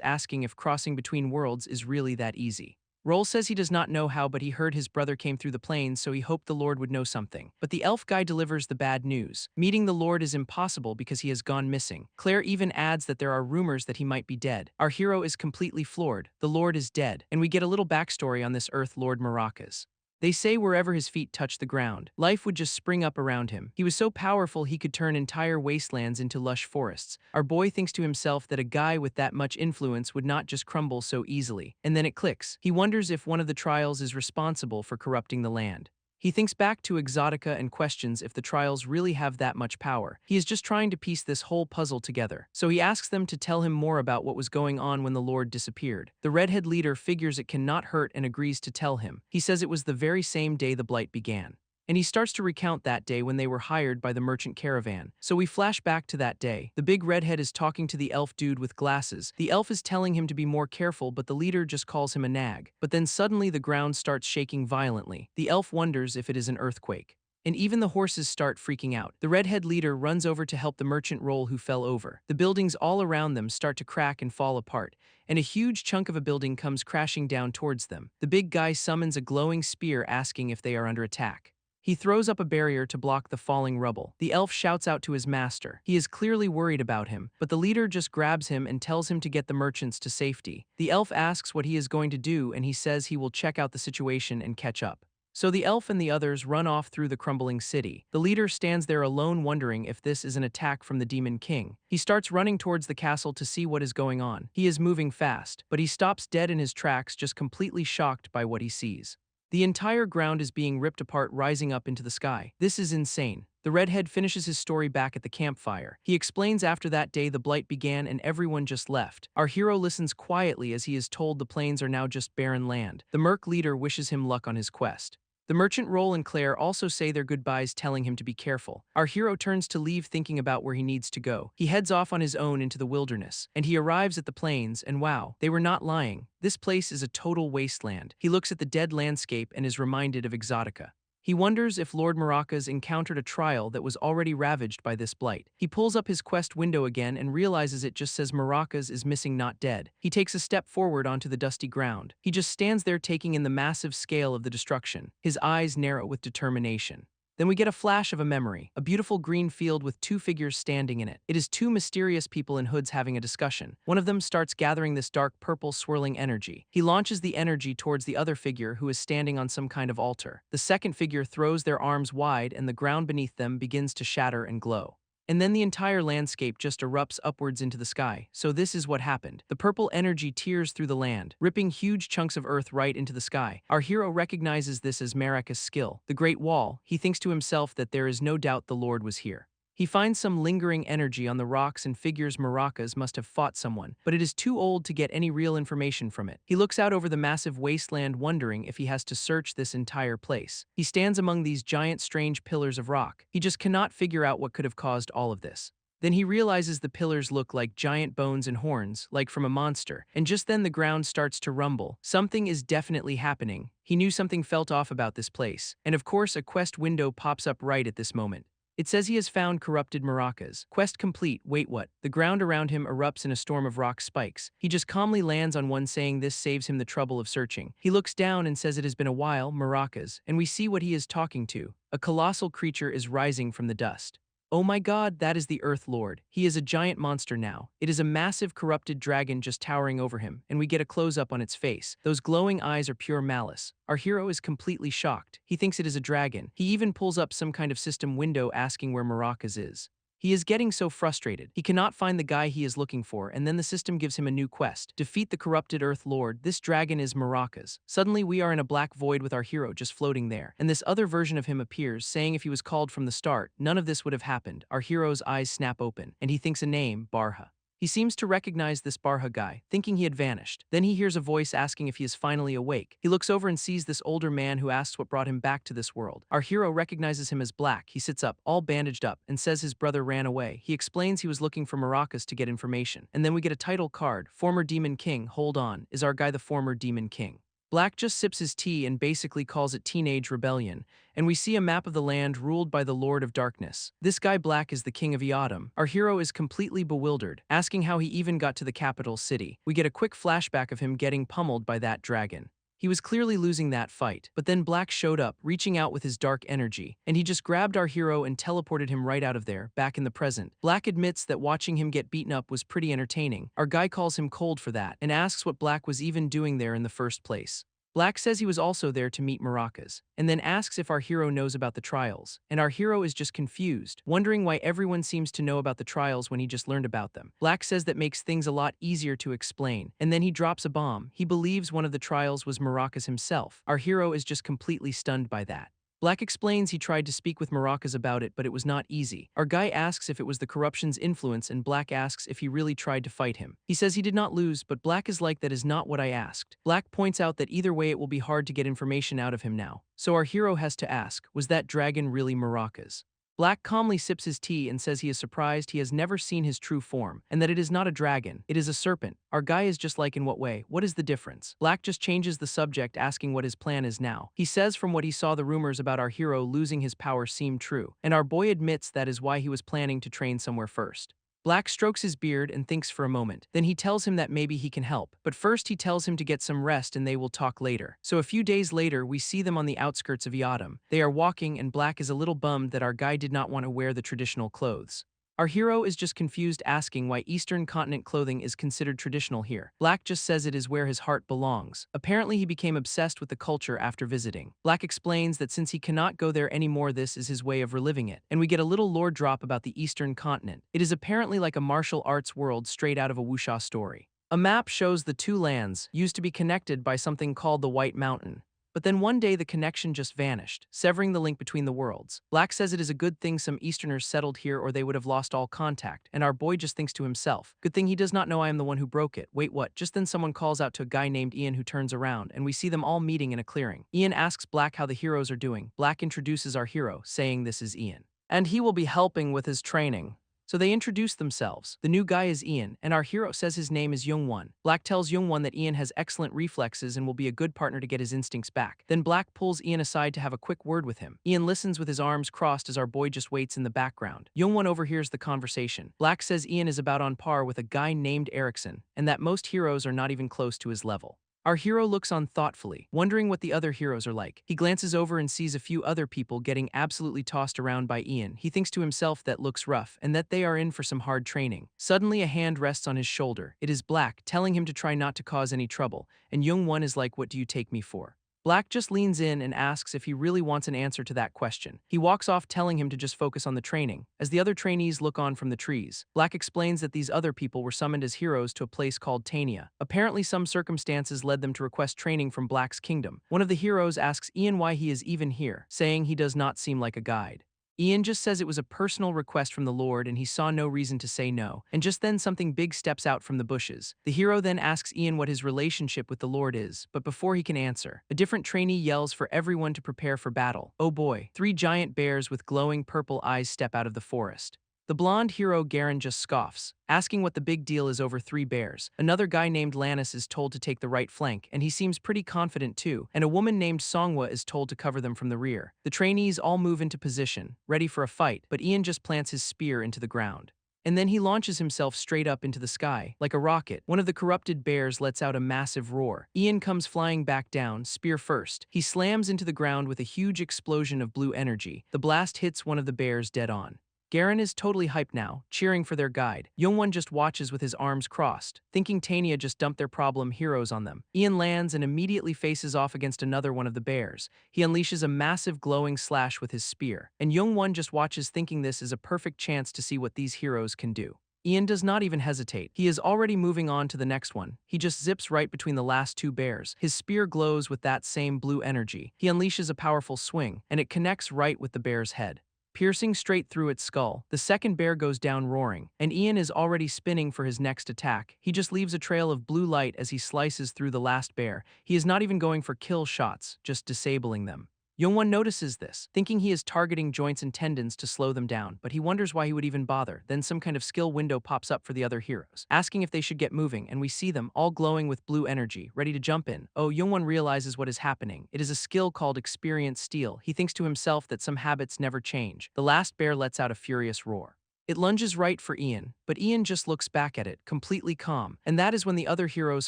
asking if crossing between worlds is really that easy. Roll says he does not know how, but he heard his brother came through the plains, so he hoped the Lord would know something. But the elf guy delivers the bad news. Meeting the Lord is impossible because he has gone missing. Claire even adds that there are rumors that he might be dead. Our hero is completely floored. The Lord is dead, and we get a little backstory on this Earth Lord Maracas. They say wherever his feet touch the ground, life would just spring up around him. He was so powerful he could turn entire wastelands into lush forests. Our boy thinks to himself that a guy with that much influence would not just crumble so easily. And then it clicks. He wonders if one of the trials is responsible for corrupting the land. He thinks back to Exotica and questions if the trials really have that much power. He is just trying to piece this whole puzzle together. So he asks them to tell him more about what was going on when the Lord disappeared. The redhead leader figures it cannot hurt and agrees to tell him. He says it was the very same day the blight began. And he starts to recount that day when they were hired by the merchant caravan. So we flash back to that day. The big redhead is talking to the elf dude with glasses. The elf is telling him to be more careful, but the leader just calls him a nag. But then suddenly the ground starts shaking violently. The elf wonders if it is an earthquake. And even the horses start freaking out. The redhead leader runs over to help the merchant Roll, who fell over. The buildings all around them start to crack and fall apart, and a huge chunk of a building comes crashing down towards them. The big guy summons a glowing spear, asking if they are under attack. He throws up a barrier to block the falling rubble. The elf shouts out to his master. He is clearly worried about him, but the leader just grabs him and tells him to get the merchants to safety. The elf asks what he is going to do, and he says he will check out the situation and catch up. So the elf and the others run off through the crumbling city. The leader stands there alone, wondering if this is an attack from the Demon King. He starts running towards the castle to see what is going on. He is moving fast, but he stops dead in his tracks, just completely shocked by what he sees. The entire ground is being ripped apart, rising up into the sky. This is insane. The redhead finishes his story back at the campfire. He explains after that day the blight began and everyone just left. Our hero listens quietly as he is told the plains are now just barren land. The merc leader wishes him luck on his quest. The merchant Roll and Claire also say their goodbyes, telling him to be careful. Our hero turns to leave, thinking about where he needs to go. He heads off on his own into the wilderness, and he arrives at the plains, and wow, they were not lying. This place is a total wasteland. He looks at the dead landscape and is reminded of Exotica. He wonders if Lord Maracas encountered a trial that was already ravaged by this blight. He pulls up his quest window again and realizes it just says Maracas is missing, not dead. He takes a step forward onto the dusty ground. He just stands there, taking in the massive scale of the destruction. His eyes narrow with determination. Then we get a flash of a memory, a beautiful green field with two figures standing in it. It is two mysterious people in hoods having a discussion. One of them starts gathering this dark purple swirling energy. He launches the energy towards the other figure, who is standing on some kind of altar. The second figure throws their arms wide and the ground beneath them begins to shatter and glow. And then the entire landscape just erupts upwards into the sky. So this is what happened. The purple energy tears through the land, ripping huge chunks of earth right into the sky. Our hero recognizes this as Maracas' skill, the Great Wall. He thinks to himself that there is no doubt the Lord was here. He finds some lingering energy on the rocks and figures Maracas must have fought someone, but it is too old to get any real information from it. He looks out over the massive wasteland, wondering if he has to search this entire place. He stands among these giant, strange pillars of rock. He just cannot figure out what could have caused all of this. Then he realizes the pillars look like giant bones and horns, like from a monster, and just then the ground starts to rumble. Something is definitely happening. He knew something felt off about this place, and of course a quest window pops up right at this moment. It says he has found corrupted Maracas. Quest complete. Wait, what? The ground around him erupts in a storm of rock spikes. He just calmly lands on one, saying this saves him the trouble of searching. He looks down and says it has been a while, Maracas, and we see what he is talking to. A colossal creature is rising from the dust. Oh my god, that is the Earth Lord. He is a giant monster now. It is a massive corrupted dragon just towering over him, and we get a close-up on its face. Those glowing eyes are pure malice. Our hero is completely shocked. He thinks it is a dragon. He even pulls up some kind of system window, asking where Maracas is. He is getting so frustrated. He cannot find the guy he is looking for, and then the system gives him a new quest. Defeat the corrupted Earth Lord. This dragon is Maracas. Suddenly we are in a black void with our hero just floating there, and this other version of him appears, saying if he was called from the start, none of this would have happened. Our hero's eyes snap open, and he thinks a name, Barha. He seems to recognize this Barha guy, thinking he had vanished. Then he hears a voice asking if he is finally awake. He looks over and sees this older man who asks what brought him back to this world. Our hero recognizes him as Black. He sits up, all bandaged up, and says his brother ran away. He explains he was looking for Maracas to get information. And then we get a title card. Former Demon King, hold on. Is our guy the former Demon King? Black just sips his tea and basically calls it teenage rebellion, and we see a map of the land ruled by the Lord of Darkness. This guy Black is the king of Eotum. Our hero is completely bewildered, asking how he even got to the capital city. We get a quick flashback of him getting pummeled by that dragon. He was clearly losing that fight, but then Black showed up, reaching out with his dark energy, and he just grabbed our hero and teleported him right out of there, back in the present. Black admits that watching him get beaten up was pretty entertaining. Our guy calls him cold for that, and asks what Black was even doing there in the first place. Black says he was also there to meet Maracas, and then asks if our hero knows about the trials, and our hero is just confused, wondering why everyone seems to know about the trials when he just learned about them. Black says that makes things a lot easier to explain, and then he drops a bomb. He believes one of the trials was Maracas himself. Our hero is just completely stunned by that. Black explains he tried to speak with Maracas about it, but it was not easy. Our guy asks if it was the corruption's influence, and Black asks if he really tried to fight him. He says he did not lose, but Black is like, that is not what I asked. Black points out that either way it will be hard to get information out of him now. So our hero has to ask, was that dragon really Maracas? Black calmly sips his tea and says he is surprised he has never seen his true form, and that it is not a dragon, it is a serpent. Our guy is just like, in what way? What is the difference? Black just changes the subject, asking what his plan is now. He says from what he saw, the rumors about our hero losing his power seem true, and our boy admits that is why he was planning to train somewhere first. Black strokes his beard and thinks for a moment. Then he tells him that maybe he can help. But first he tells him to get some rest and they will talk later. So a few days later, we see them on the outskirts of Eotum. They are walking, and Black is a little bummed that our guy did not want to wear the traditional clothes. Our hero is just confused, asking why Eastern continent clothing is considered traditional here. Black just says it is where his heart belongs. Apparently he became obsessed with the culture after visiting. Black explains that since he cannot go there anymore, this is his way of reliving it. And we get a little lore drop about the Eastern continent. It is apparently like a martial arts world straight out of a wuxia story. A map shows the two lands, used to be connected by something called the White Mountain. But then one day the connection just vanished, severing the link between the worlds. Black says it is a good thing some Easterners settled here, or they would have lost all contact, and our boy just thinks to himself, good thing he does not know I am the one who broke it. Wait, what? Just then someone calls out to a guy named Ian, who turns around, and we see them all meeting in a clearing. Ian asks Black how the heroes are doing. Black introduces our hero, saying this is Ian, and he will be helping with his training. So they introduce themselves. The new guy is Ian, and our hero says his name is Youngwon. Black tells Youngwon that Ian has excellent reflexes and will be a good partner to get his instincts back. Then Black pulls Ian aside to have a quick word with him. Ian listens with his arms crossed as our boy just waits in the background. Youngwon overhears the conversation. Black says Ian is about on par with a guy named Erickson, and that most heroes are not even close to his level. Our hero looks on thoughtfully, wondering what the other heroes are like. He glances over and sees a few other people getting absolutely tossed around by Ian. He thinks to himself that looks rough and that they are in for some hard training. Suddenly a hand rests on his shoulder. It is Black, telling him to try not to cause any trouble, and Youngwon is like, what do you take me for? Black just leans in and asks if he really wants an answer to that question. He walks off, telling him to just focus on the training. As the other trainees look on from the trees, Black explains that these other people were summoned as heroes to a place called Tania. Apparently some circumstances led them to request training from Black's kingdom. One of the heroes asks Ian why he is even here, saying he does not seem like a guide. Ian just says it was a personal request from the Lord and he saw no reason to say no, and just then something big steps out from the bushes. The hero then asks Ian what his relationship with the Lord is, but before he can answer, a different trainee yells for everyone to prepare for battle. Oh boy, 3 giant bears with glowing purple eyes step out of the forest. The blonde hero Garen just scoffs, asking what the big deal is over 3 bears. Another guy named Lannis is told to take the right flank, and he seems pretty confident too, and a woman named Songhwa is told to cover them from the rear. The trainees all move into position, ready for a fight, but Ian just plants his spear into the ground. And then he launches himself straight up into the sky, like a rocket. One of the corrupted bears lets out a massive roar. Ian comes flying back down, spear first. He slams into the ground with a huge explosion of blue energy. The blast hits one of the bears dead on. Garen is totally hyped now, cheering for their guide. Youngwon just watches with his arms crossed, thinking Tanya just dumped their problem heroes on them. Ian lands and immediately faces off against another one of the bears. He unleashes a massive glowing slash with his spear, and Youngwon just watches thinking this is a perfect chance to see what these heroes can do. Ian does not even hesitate. He is already moving on to the next one. He just zips right between the last two bears. His spear glows with that same blue energy. He unleashes a powerful swing, and it connects right with the bear's head, piercing straight through its skull. The second bear goes down roaring, and Ian is already spinning for his next attack. He just leaves a trail of blue light as he slices through the last bear. He is not even going for kill shots, just disabling them. Youngwon notices this, thinking he is targeting joints and tendons to slow them down, but he wonders why he would even bother. Then some kind of skill window pops up for the other heroes, asking if they should get moving, and we see them, all glowing with blue energy, ready to jump in. Oh, Youngwon realizes what is happening. It is a skill called Experience Steal. He thinks to himself that some habits never change. The last bear lets out a furious roar. It lunges right for Ian, but Ian just looks back at it, completely calm, and that is when the other heroes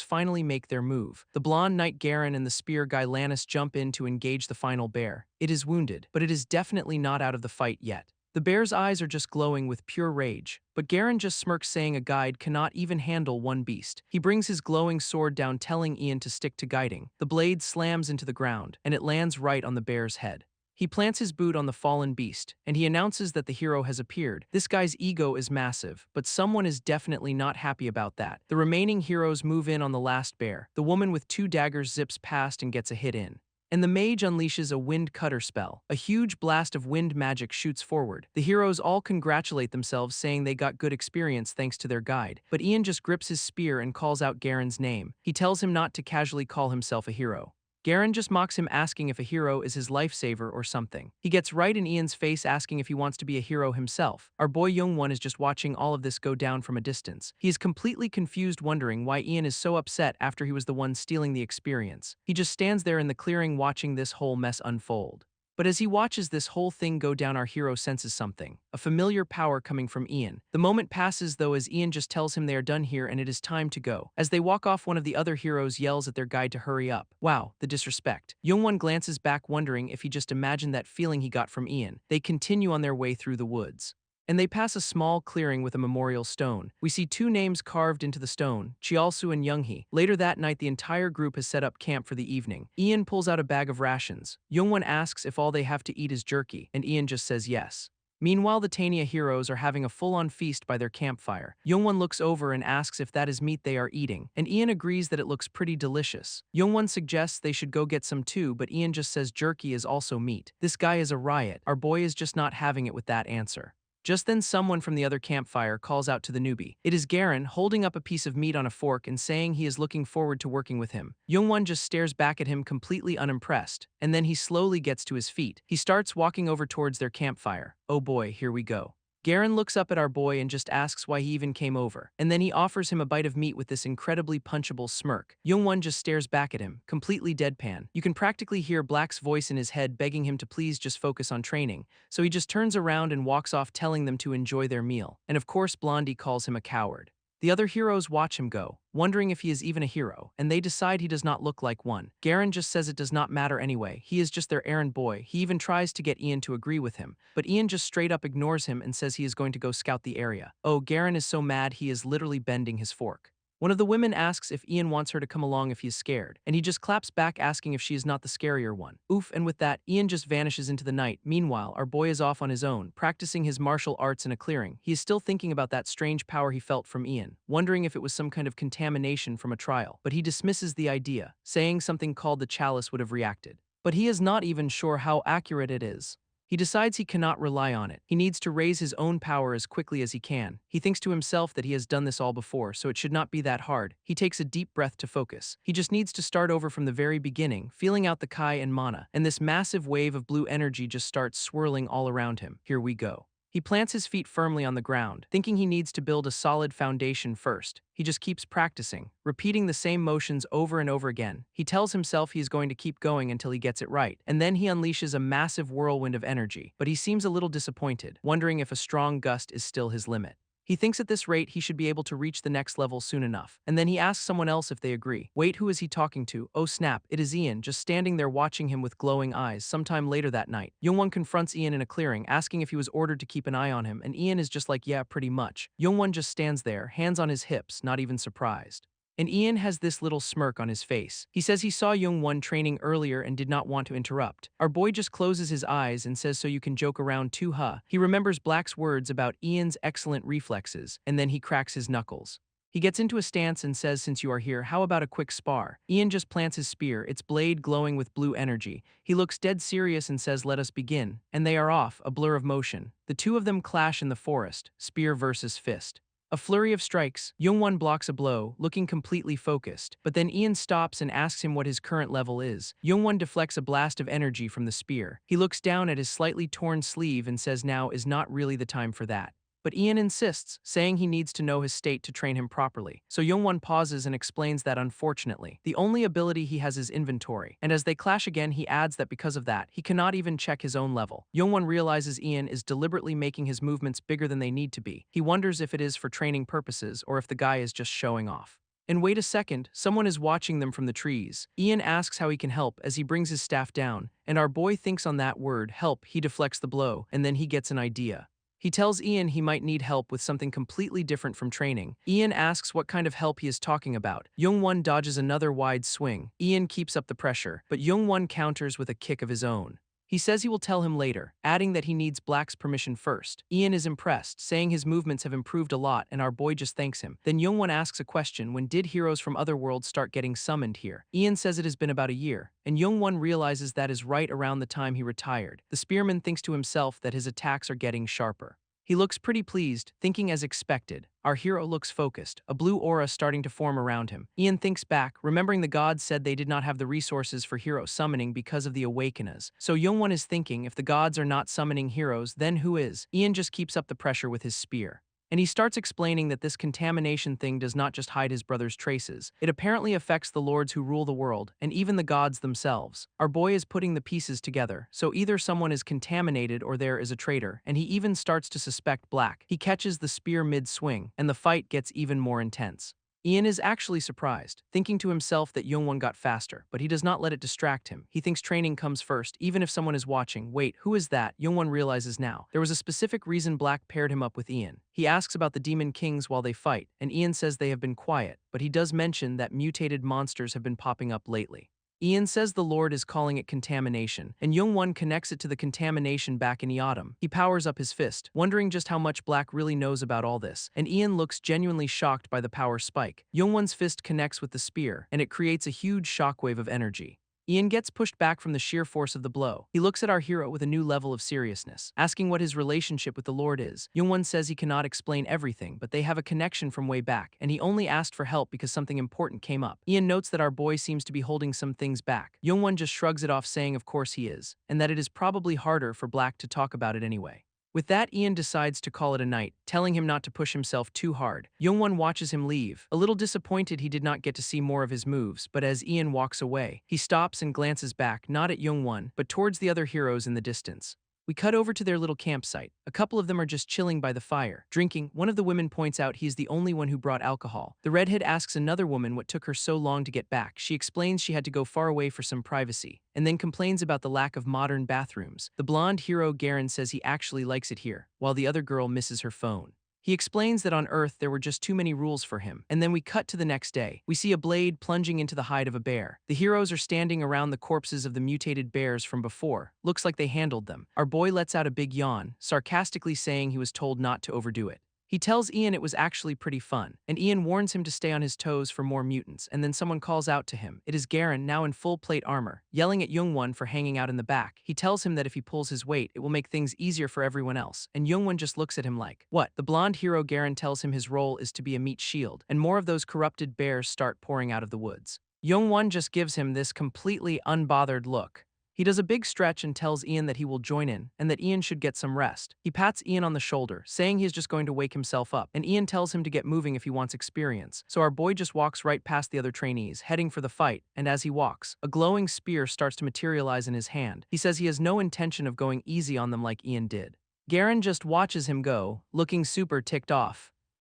finally make their move. The blonde knight Garen and the spear guy Lannis jump in to engage the final bear. It is wounded, but it is definitely not out of the fight yet. The bear's eyes are just glowing with pure rage, but Garen just smirks, saying a guide cannot even handle one beast. He brings his glowing sword down, telling Ian to stick to guiding. The blade slams into the ground, and it lands right on the bear's head. He plants his boot on the fallen beast, and he announces that the hero has appeared. This guy's ego is massive, but someone is definitely not happy about that. The remaining heroes move in on the last bear. The woman with 2 daggers zips past and gets a hit in, and the mage unleashes a wind cutter spell. A huge blast of wind magic shoots forward. The heroes all congratulate themselves, saying they got good experience thanks to their guide, but Ian just grips his spear and calls out Garen's name. He tells him not to casually call himself a hero. Garen just mocks him, asking if a hero is his lifesaver or something. He gets right in Ian's face, asking if he wants to be a hero himself. Our boy Youngwon is just watching all of this go down from a distance. He is completely confused, wondering why Ian is so upset after he was the one stealing the experience. He just stands there in the clearing watching this whole mess unfold. But as he watches this whole thing go down, our hero senses something, a familiar power coming from Ian. The moment passes though as Ian just tells him they are done here and it is time to go. As they walk off, one of the other heroes yells at their guide to hurry up. Wow, the disrespect. Youngwon glances back, wondering if he just imagined that feeling he got from Ian. They continue on their way through the woods, and they pass a small clearing with a memorial stone. We see 2 names carved into the stone, Chialsu and Younghee. Later that night, the entire group has set up camp for the evening. Ian pulls out a bag of rations. Youngwon asks if all they have to eat is jerky, and Ian just says yes. Meanwhile, the Tanya heroes are having a full-on feast by their campfire. Youngwon looks over and asks if that is meat they are eating, and Ian agrees that it looks pretty delicious. Youngwon suggests they should go get some too, but Ian just says jerky is also meat. This guy is a riot. Our boy is just not having it with that answer. Just then, someone from the other campfire calls out to the newbie. It is Garen, holding up a piece of meat on a fork and saying he is looking forward to working with him. Youngwon just stares back at him, completely unimpressed, and then he slowly gets to his feet. He starts walking over towards their campfire. Oh boy, here we go. Garen looks up at our boy and just asks why he even came over, and then he offers him a bite of meat with this incredibly punchable smirk. Youngwon just stares back at him, completely deadpan. You can practically hear Black's voice in his head begging him to please just focus on training, so he just turns around and walks off, telling them to enjoy their meal. And of course, Blondie calls him a coward. The other heroes watch him go, wondering if he is even a hero, and they decide he does not look like one. Garen just says it does not matter anyway, he is just their errand boy. He even tries to get Ian to agree with him, but Ian just straight up ignores him and says he is going to go scout the area. Oh, Garen is so mad he is literally bending his fork. One of the women asks if Ian wants her to come along if he is scared, and he just claps back, asking if she is not the scarier one. Oof, and with that, Ian just vanishes into the night. Meanwhile, our boy is off on his own, practicing his martial arts in a clearing. He is still thinking about that strange power he felt from Ian, wondering if it was some kind of contamination from a trial, but he dismisses the idea, saying something called the chalice would have reacted. But he is not even sure how accurate it is. He decides he cannot rely on it. He needs to raise his own power as quickly as he can. He thinks to himself that he has done this all before, so it should not be that hard. He takes a deep breath to focus. He just needs to start over from the very beginning, feeling out the Kai and mana, and this massive wave of blue energy just starts swirling all around him. Here we go. He plants his feet firmly on the ground, thinking he needs to build a solid foundation first. He just keeps practicing, repeating the same motions over and over again. He tells himself he is going to keep going until he gets it right, and then he unleashes a massive whirlwind of energy. But he seems a little disappointed, wondering if a strong gust is still his limit. He thinks at this rate he should be able to reach the next level soon enough. And then he asks someone else if they agree. Wait, who is he talking to? Oh snap, it is Ian, just standing there watching him with glowing eyes. Sometime later that night, Youngwon confronts Ian in a clearing, asking if he was ordered to keep an eye on him, and Ian is just like, yeah, pretty much. Youngwon just stands there, hands on his hips, not even surprised. And Ian has this little smirk on his face. He says he saw Young-won training earlier and did not want to interrupt. Our boy just closes his eyes and says, so you can joke around too, huh? He remembers Black's words about Ian's excellent reflexes, and then he cracks his knuckles. He gets into a stance and says, since you are here, how about a quick spar? Ian just plants his spear, its blade glowing with blue energy. He looks dead serious and says, let us begin. And they are off, a blur of motion. The two of them clash in the forest, spear versus fist. A flurry of strikes. Youngwon blocks a blow, looking completely focused, but then Ian stops and asks him what his current level is. Youngwon deflects a blast of energy from the spear. He looks down at his slightly torn sleeve and says now is not really the time for that. But Ian insists, saying he needs to know his state to train him properly. So Youngwon pauses and explains that unfortunately, the only ability he has is inventory, and as they clash again he adds that because of that, he cannot even check his own level. Youngwon realizes Ian is deliberately making his movements bigger than they need to be. He wonders if it is for training purposes or if the guy is just showing off. And wait a second, someone is watching them from the trees. Ian asks how he can help as he brings his staff down, and our boy thinks on that word, help, he deflects the blow, and then he gets an idea. He tells Ian he might need help with something completely different from training. Ian asks what kind of help he is talking about. Youngwon dodges another wide swing. Ian keeps up the pressure, but Youngwon counters with a kick of his own. He says he will tell him later, adding that he needs Black's permission first. Ian is impressed, saying his movements have improved a lot and our boy just thanks him. Then Youngwon asks a question, when did heroes from other worlds start getting summoned here? Ian says it has been about a year, and Youngwon realizes that is right around the time he retired. The spearman thinks to himself that his attacks are getting sharper. He looks pretty pleased, thinking as expected. Our hero looks focused, a blue aura starting to form around him. Ian thinks back, remembering the gods said they did not have the resources for hero summoning because of the awakeners. So Youngwon is thinking, if the gods are not summoning heroes, then who is? Ian just keeps up the pressure with his spear. And he starts explaining that this contamination thing does not just hide his brother's traces. It apparently affects the lords who rule the world, and even the gods themselves. Our boy is putting the pieces together, so either someone is contaminated or there is a traitor, and he even starts to suspect Black. He catches the spear mid-swing, and the fight gets even more intense. Ian is actually surprised, thinking to himself that Youngwon got faster, but he does not let it distract him. He thinks training comes first, even if someone is watching. Wait, who is that? Youngwon realizes now. There was a specific reason Black paired him up with Ian. He asks about the demon kings while they fight, and Ian says they have been quiet, but he does mention that mutated monsters have been popping up lately. Ian says the Lord is calling it contamination, and Youngwon connects it to the contamination back in Eotum. He powers up his fist, wondering just how much Black really knows about all this, and Ian looks genuinely shocked by the power spike. Youngwon's fist connects with the spear, and it creates a huge shockwave of energy. Ian gets pushed back from the sheer force of the blow. He looks at our hero with a new level of seriousness, asking what his relationship with the Lord is. Youngwon says he cannot explain everything, but they have a connection from way back, and he only asked for help because something important came up. Ian notes that our boy seems to be holding some things back. Youngwon just shrugs it off, saying of course he is, and that it is probably harder for Black to talk about it anyway. With that, Ian decides to call it a night, telling him not to push himself too hard. Youngwon watches him leave, a little disappointed he did not get to see more of his moves, but as Ian walks away, he stops and glances back, not at Youngwon, but towards the other heroes in the distance. We cut over to their little campsite. A couple of them are just chilling by the fire, drinking. One of the women points out he is the only one who brought alcohol. The redhead asks another woman what took her so long to get back. She explains she had to go far away for some privacy, and then complains about the lack of modern bathrooms. The blonde hero Garen says he actually likes it here, while the other girl misses her phone. He explains that on Earth there were just too many rules for him, and then we cut to the next day. We see a blade plunging into the hide of a bear. The heroes are standing around the corpses of the mutated bears from before. Looks like they handled them. Our boy lets out a big yawn, sarcastically saying he was told not to overdo it. He tells Ian it was actually pretty fun, and Ian warns him to stay on his toes for more mutants, and then someone calls out to him. It is Garen, now in full plate armor, yelling at Youngwon for hanging out in the back. He tells him that if he pulls his weight, it will make things easier for everyone else, and Youngwon just looks at him like, what? The blonde hero Garen tells him his role is to be a meat shield, and more of those corrupted bears start pouring out of the woods. Youngwon just gives him this completely unbothered look. He does a big stretch and tells Ian that he will join in, and that Ian should get some rest. He pats Ian on the shoulder, saying he is just going to wake himself up, and Ian tells him to get moving if he wants experience. So our boy just walks right past the other trainees, heading for the fight, and as he walks, a glowing spear starts to materialize in his hand. He says he has no intention of going easy on them like Ian did. Garen just watches him go, looking super ticked off.